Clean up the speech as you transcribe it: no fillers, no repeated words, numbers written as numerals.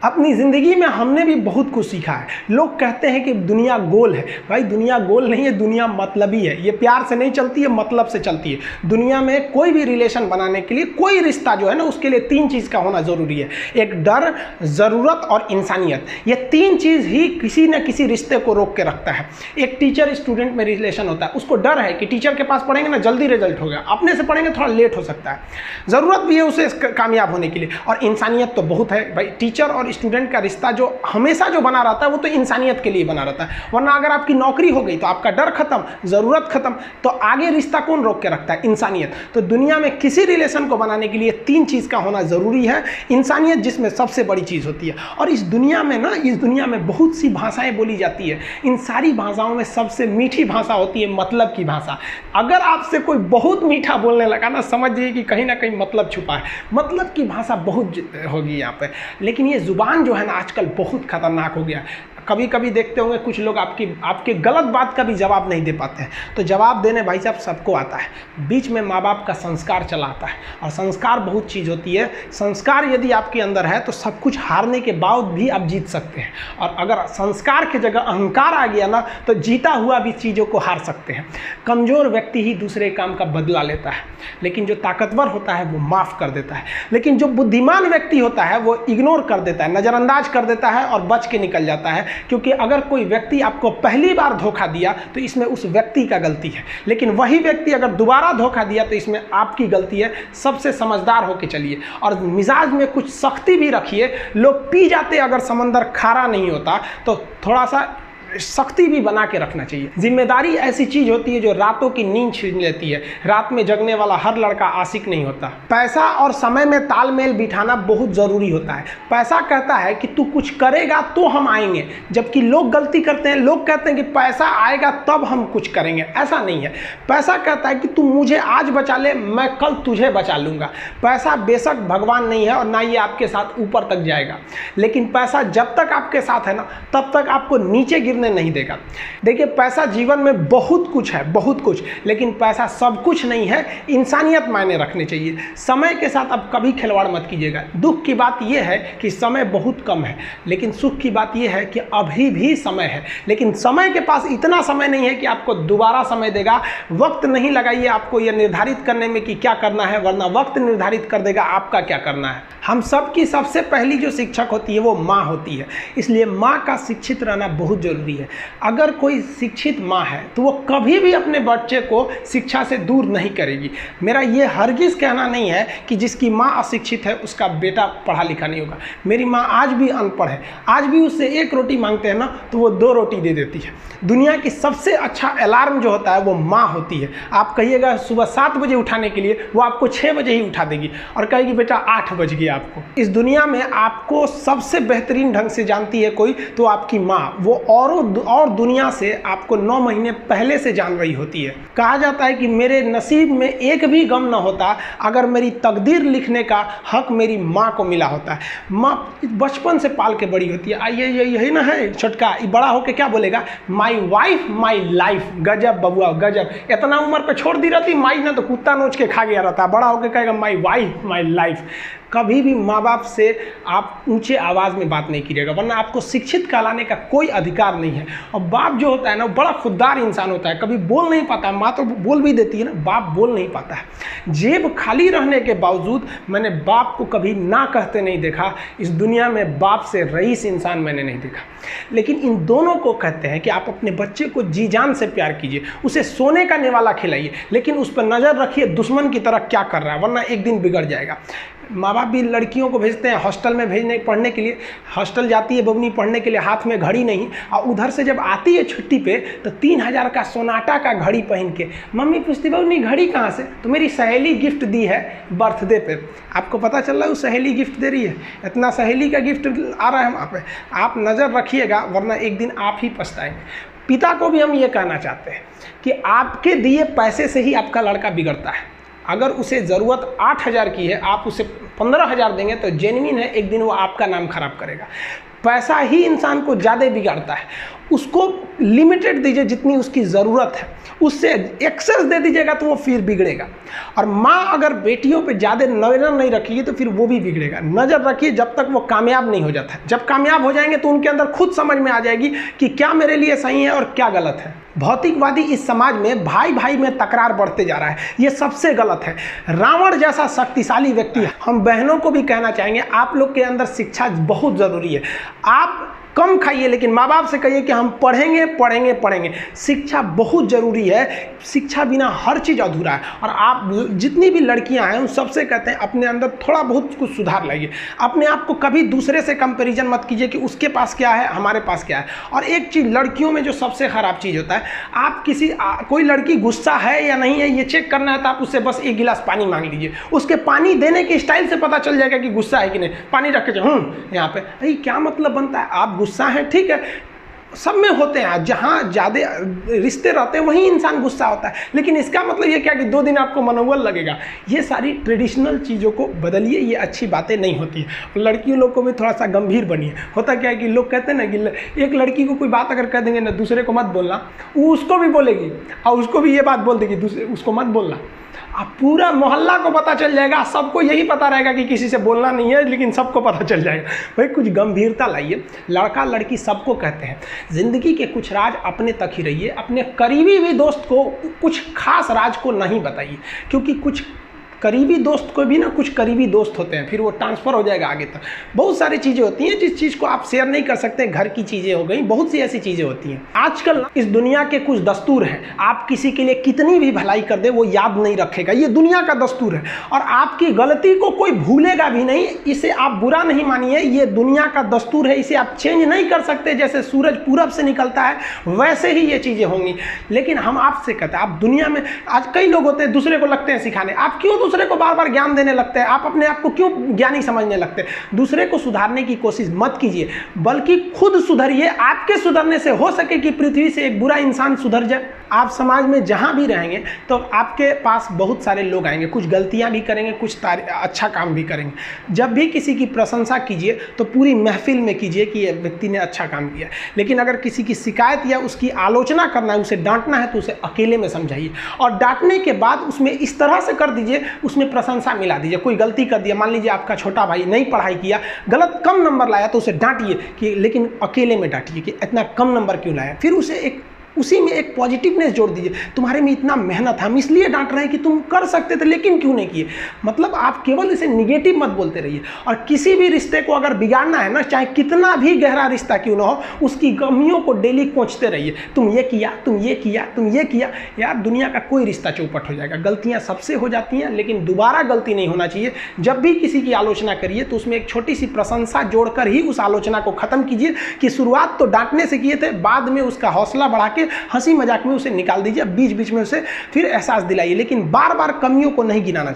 अपनी ज़िंदगी में हमने भी बहुत कुछ सीखा है। लोग कहते हैं कि दुनिया गोल है। भाई दुनिया गोल नहीं है, दुनिया मतलबी है। ये प्यार से नहीं चलती है, मतलब से चलती है। दुनिया में कोई भी रिलेशन बनाने के लिए, कोई रिश्ता जो है ना, उसके लिए तीन चीज़ का होना ज़रूरी है। एक डर, ज़रूरत और इंसानियत। ये तीन चीज़ ही किसी न किसी रिश्ते को रोक के रखता है। एक टीचर स्टूडेंट में रिलेशन होता है, उसको डर है कि टीचर के पास पढ़ेंगे ना जल्दी रिजल्ट होगा, अपने से पढ़ेंगे थोड़ा लेट हो सकता है। ज़रूरत भी है उसे कामयाब होने के लिए, और इंसानियत तो बहुत है भाई। टीचर और स्टूडेंट का रिश्ता जो हमेशा जो बना रहता है वो तो इंसानियत के लिए बना रहता है। वरना अगर आपकी नौकरी हो गई तो आपका डर खत्म, ज़रूरत खत्म, तो आगे रिश्ता कौन रोक के रखता है? इंसानियत। तो दुनिया में किसी रिलेशन को बनाने के लिए तीन चीज़ का होना ज़रूरी है। इंसानियत जिसमें सबसे बड़ी चीज़ होती है। और इस दुनिया में ना, इस दुनिया में बहुत सी भाषाएं बोली जाती है। इन सारी भाषाओं में सबसे मीठी भाषा होती है मतलब की भाषा। अगर आपसे कोई बहुत मीठा बोलने लगा ना, समझिए कि कहीं ना कहीं मतलब छुपा है। मतलब की भाषा बहुत होगी यहाँ पे। लेकिन ये जुबान जो है ना, आजकल बहुत खतरनाक हो गया। कभी कभी देखते होंगे कुछ लोग आपके गलत बात का भी जवाब नहीं दे पाते हैं। तो जवाब देने भाई साहब सबको आता है। बीच में माँ बाप का संस्कार चला आता है, और संस्कार बहुत चीज़ होती है। संस्कार यदि आपके अंदर है तो सब कुछ हारने के बाद भी आप जीत सकते हैं। और अगर संस्कार की जगह अहंकार आ गया ना, तो जीता हुआ भी चीज़ों को हार सकते हैं। कमज़ोर व्यक्ति ही दूसरे काम का बदला लेता है, लेकिन जो ताकतवर होता है वो माफ़ कर देता है। लेकिन जो बुद्धिमान व्यक्ति होता है वो इग्नोर कर देता है, नज़रअंदाज कर देता है और बच के निकल जाता है। क्योंकि अगर कोई व्यक्ति आपको पहली बार धोखा दिया तो इसमें उस व्यक्ति का गलती है, लेकिन वही व्यक्ति अगर दोबारा धोखा दिया तो इसमें आपकी गलती है। सबसे समझदार होके चलिए, और मिजाज में कुछ सख्ती भी रखिए। लोग पी जाते अगर समंदर खारा नहीं होता, तो थोड़ा सा सख्ती भी बना के रखना चाहिए। जिम्मेदारी ऐसी चीज़ होती है जो रातों की नींद छीन लेती है। रात में जगने वाला हर लड़का आशिक नहीं होता। पैसा और समय में तालमेल बिठाना बहुत ज़रूरी होता है। पैसा कहता है कि तू कुछ करेगा तो हम आएंगे, जबकि लोग गलती करते हैं। लोग कहते हैं कि पैसा आएगा तब हम कुछ करेंगे। ऐसा नहीं है। पैसा कहता है कि तू मुझे आज बचा ले, मैं कल तुझे बचा लूँगा। पैसा बेशक भगवान नहीं है और ना ये आपके साथ ऊपर तक जाएगा, लेकिन पैसा जब तक आपके साथ है ना, तब तक आपको नीचे नहीं देगा। देखिए, पैसा जीवन में बहुत कुछ है, बहुत कुछ, लेकिन पैसा सब कुछ नहीं है। इंसानियत मायने रखने चाहिए। समय के साथ आप कभी खिलवाड़ मत कीजिएगा। दुख की बात यह है कि समय बहुत कम है, लेकिन सुख की बात यह है कि अभी भी समय है। लेकिन समय के पास इतना समय नहीं है कि आपको दोबारा समय देगा। वक्त नहीं लगाइए आपको यह निर्धारित करने में कि क्या करना है, वरना वक्त निर्धारित कर देगा आपका क्या करना है। हम सब की सबसे पहली जो शिक्षक होती है वो माँ होती है, इसलिए माँ का शिक्षित रहना बहुत जरूरी है। अगर कोई शिक्षित माँ है तो वो कभी भी अपने बच्चे को शिक्षा से दूर नहीं करेगी। मेरा ये हरगिज़ कहना नहीं है कि जिसकी माँ अशिक्षित है उसका बेटा पढ़ा लिखा नहीं होगा। मेरी माँ आज भी अनपढ़ है, आज भी उससे एक रोटी मांगते हैं ना तो वो 2 रोटी दे देती है। दुनिया की सबसे अच्छा अलार्म जो होता है वो माँ होती है। आप कहिएगा सुबह 7 बजे उठाने के लिए, वो आपको 6 बजे ही उठा देगी और कहेगी बेटा 8 बज गया आपको। इस दुनिया में आपको सबसे बेहतरीन ढंग से जानती है कोई तो आपकी माँ। वो और दुनिया से आपको 9 महीने पहले से जान रही होती है। कहा जाता है कि मेरे नसीब में एक भी गम न होता अगर मेरी तकदीर लिखने का हक मेरी माँ को मिला होता है। माँ बचपन से पाल के बड़ी होती है। आइए यही ना है छोटका, बड़ा होके क्या बोलेगा? My wife my life. गजब बबुआ, गजब। इतना उम्र पे छोड़ दी रहती माई ना तो कुत्ता नोच के खा गया रहता। बड़ा होके कहेगा माई वाइफ माई लाइफ। कभी भी माँ बाप से आप ऊंचे आवाज़ में बात नहीं कीजिएगा, वरना आपको शिक्षित कहलाने का कोई अधिकार नहीं है। और बाप जो होता है ना, बड़ा खुददार इंसान होता है, कभी बोल नहीं पाता है। माँ तो बोल भी देती है ना, बाप बोल नहीं पाता है। जेब खाली रहने के बावजूद मैंने बाप को कभी ना कहते नहीं देखा। इस दुनिया में बाप से रईस इंसान मैंने नहीं देखा। लेकिन इन दोनों को कहते हैं कि आप अपने बच्चे को जी जान से प्यार कीजिए, उसे सोने का निवाला खिलाइए, लेकिन उस पर नज़र रखिए दुश्मन की तरह क्या कर रहा है, वरना एक दिन बिगड़ जाएगा। माँ बाप भी लड़कियों को भेजते हैं हॉस्टल में पढ़ने के लिए। हॉस्टल जाती है बबनी पढ़ने के लिए, हाथ में घड़ी नहीं, और उधर से जब आती है छुट्टी पे तो 3000 का सोनाटा का घड़ी पहन के मम्मी पूछती बबनी घड़ी कहाँ से? तो मेरी सहेली गिफ्ट दी है बर्थडे पे। आपको पता चल रहा है वो सहेली गिफ्ट दे रही है? इतना सहेली का गिफ्ट आ रहा है वहाँ पे। आप नज़र रखिएगा, वरना एक दिन आप ही पछताएंगे। पिता को भी हम ये कहना चाहते हैं कि आपके दिए पैसे से ही आपका लड़का बिगड़ता है। अगर उसे ज़रूरत 8000 की है, आप उसे 15000 देंगे तो जेन्युइन है, एक दिन वो आपका नाम खराब करेगा। पैसा ही इंसान को ज़्यादा बिगाड़ता है। उसको लिमिटेड दीजिए जितनी उसकी ज़रूरत है, उससे एक्सेस दे दीजिएगा तो वो फिर बिगड़ेगा। और माँ अगर बेटियों पे ज़्यादा नज़र नहीं रखेगी तो फिर वो भी बिगड़ेगा। नज़र रखिए जब तक वो कामयाब नहीं हो जाता है। जब कामयाब हो जाएंगे तो उनके अंदर खुद समझ में आ जाएगी कि क्या मेरे लिए सही है और क्या गलत है। भौतिकवादी इस समाज में भाई भाई में तकरार बढ़ते जा रहा है, ये सबसे गलत है। रावण जैसा शक्तिशाली व्यक्ति है। हम बहनों को भी कहना चाहेंगे, आप लोग के अंदर शिक्षा बहुत ज़रूरी है। आप कम खाइए लेकिन माँ बाप से कहिए कि हम पढ़ेंगे पढ़ेंगे पढ़ेंगे। शिक्षा बहुत ज़रूरी है, शिक्षा बिना हर चीज़ अधूरा है। और आप जितनी भी लड़कियां हैं उन सबसे कहते हैं अपने अंदर थोड़ा बहुत कुछ सुधार लाइए। अपने आप को कभी दूसरे से कंपैरिजन मत कीजिए कि उसके पास क्या है हमारे पास क्या है। और एक चीज़ लड़कियों में जो सबसे ख़राब चीज़ होता है, आप कोई लड़की गुस्सा है या नहीं है ये चेक करना है तो आप उससे बस 1 गिलास पानी मांग लीजिए। उसके पानी देने के स्टाइल से पता चल जाएगा कि गुस्सा है कि नहीं। पानी रख के यहाँ पे, अरे क्या मतलब बनता है? आप गुस्सा है, ठीक है, सब में होते हैं। जहाँ ज़्यादा रिश्ते रहते हैं वहीं इंसान गुस्सा होता है, लेकिन इसका मतलब ये क्या कि 2 दिन आपको मनोबल लगेगा। ये सारी ट्रेडिशनल चीज़ों को बदलिए, ये अच्छी बातें नहीं होती है। लड़कियों लोग को भी थोड़ा सा गंभीर बनिए। होता क्या है कि लोग कहते हैं ना कि एक लड़की को कोई बात अगर कह देंगे ना दूसरे को मत बोलना, वो उसको भी बोलेगी और उसको भी ये बात बोल देगी दूसरे उसको मत बोलना। अब पूरा मोहल्ला को पता चल जाएगा, सबको यही पता रहेगा कि किसी से बोलना नहीं है, लेकिन सबको पता चल जाएगा। भाई कुछ गंभीरता लाइए। लड़का लड़की सबको कहते हैं ज़िंदगी के कुछ राज अपने तक ही रहिए। अपने करीबी भी दोस्त को कुछ खास राज को नहीं बताइए, क्योंकि कुछ करीबी दोस्त को भी ना कुछ करीबी दोस्त होते हैं, फिर वो ट्रांसफ़र हो जाएगा आगे तक। बहुत सारी चीज़ें होती हैं जिस चीज़ को आप शेयर नहीं कर सकते। घर की चीज़ें हो गई, बहुत सी ऐसी चीज़ें होती हैं। आजकल इस दुनिया के कुछ दस्तूर हैं, आप किसी के लिए कितनी भी भलाई कर दे वो याद नहीं रखेगा। ये दुनिया का दस्तूर है और आपकी गलती को कोई भूलेगा भी नहीं। इसे आप बुरा नहीं मानिए, ये दुनिया का दस्तूर है, इसे आप चेंज नहीं कर सकते। जैसे सूरज पूरब से निकलता है वैसे ही ये चीज़ें होंगी। लेकिन हम आपसे कहते हैं, आप दुनिया में आज कई लोग होते हैं दूसरे को लगते हैं सिखाने, आप क्यों दूसरे को बार बार ज्ञान देने लगते हैं? आप अपने आप को क्यों ज्ञानी समझने लगते हैं? दूसरे को सुधारने की कोशिश मत कीजिए, बल्कि खुद सुधरिए। आपके सुधरने से हो सके कि पृथ्वी से एक बुरा इंसान सुधर जाए। आप समाज में जहां भी रहेंगे तो आपके पास बहुत सारे लोग आएंगे, कुछ गलतियां भी करेंगे, कुछ अच्छा काम भी करेंगे। जब भी किसी की प्रशंसा कीजिए तो पूरी महफिल में कीजिए कि ये व्यक्ति ने अच्छा काम किया। लेकिन अगर किसी की शिकायत या उसकी आलोचना करना है, उसे डांटना है, तो उसे अकेले में समझाइए। और डांटने के बाद उसमें इस तरह से कर दीजिए, उसमें प्रशंसा मिला दीजिए। कोई गलती कर दिया, मान लीजिए आपका छोटा भाई नहीं पढ़ाई किया, गलत कम नंबर लाया, तो उसे डांटिए कि, लेकिन अकेले में डांटिए कि इतना कम नंबर क्यों लाया। फिर उसे उसी में एक पॉजिटिवनेस जोड़ दीजिए। तुम्हारे में इतना मेहनत है, हम इसलिए डांट रहे हैं कि तुम कर सकते थे लेकिन क्यों नहीं किए। मतलब आप केवल इसे निगेटिव मत बोलते रहिए। और किसी भी रिश्ते को अगर बिगाड़ना है ना, चाहे कितना भी गहरा रिश्ता क्यों ना हो, उसकी कमियों को डेली कोंचते रहिए। तुम ये किया, तुम ये किया, तुम ये किया। यार दुनिया का कोई रिश्ता चौपट हो जाएगा। गलतियां सबसे हो जाती हैं, लेकिन दोबारा गलती नहीं होना चाहिए। जब भी किसी की आलोचना करिए तो उसमें एक छोटी सी प्रशंसा जोड़कर ही उस आलोचना को खत्म कीजिए कि शुरुआत तो डांटने से किए थे, बाद में उसका हौसला बढ़ा के हंसी मजाक में उसे निकाल दीजिए। बीच बीच में उसे फिर एहसास दिलाइए, लेकिन बार बार कमियों को नहीं गिनाना चाहिए।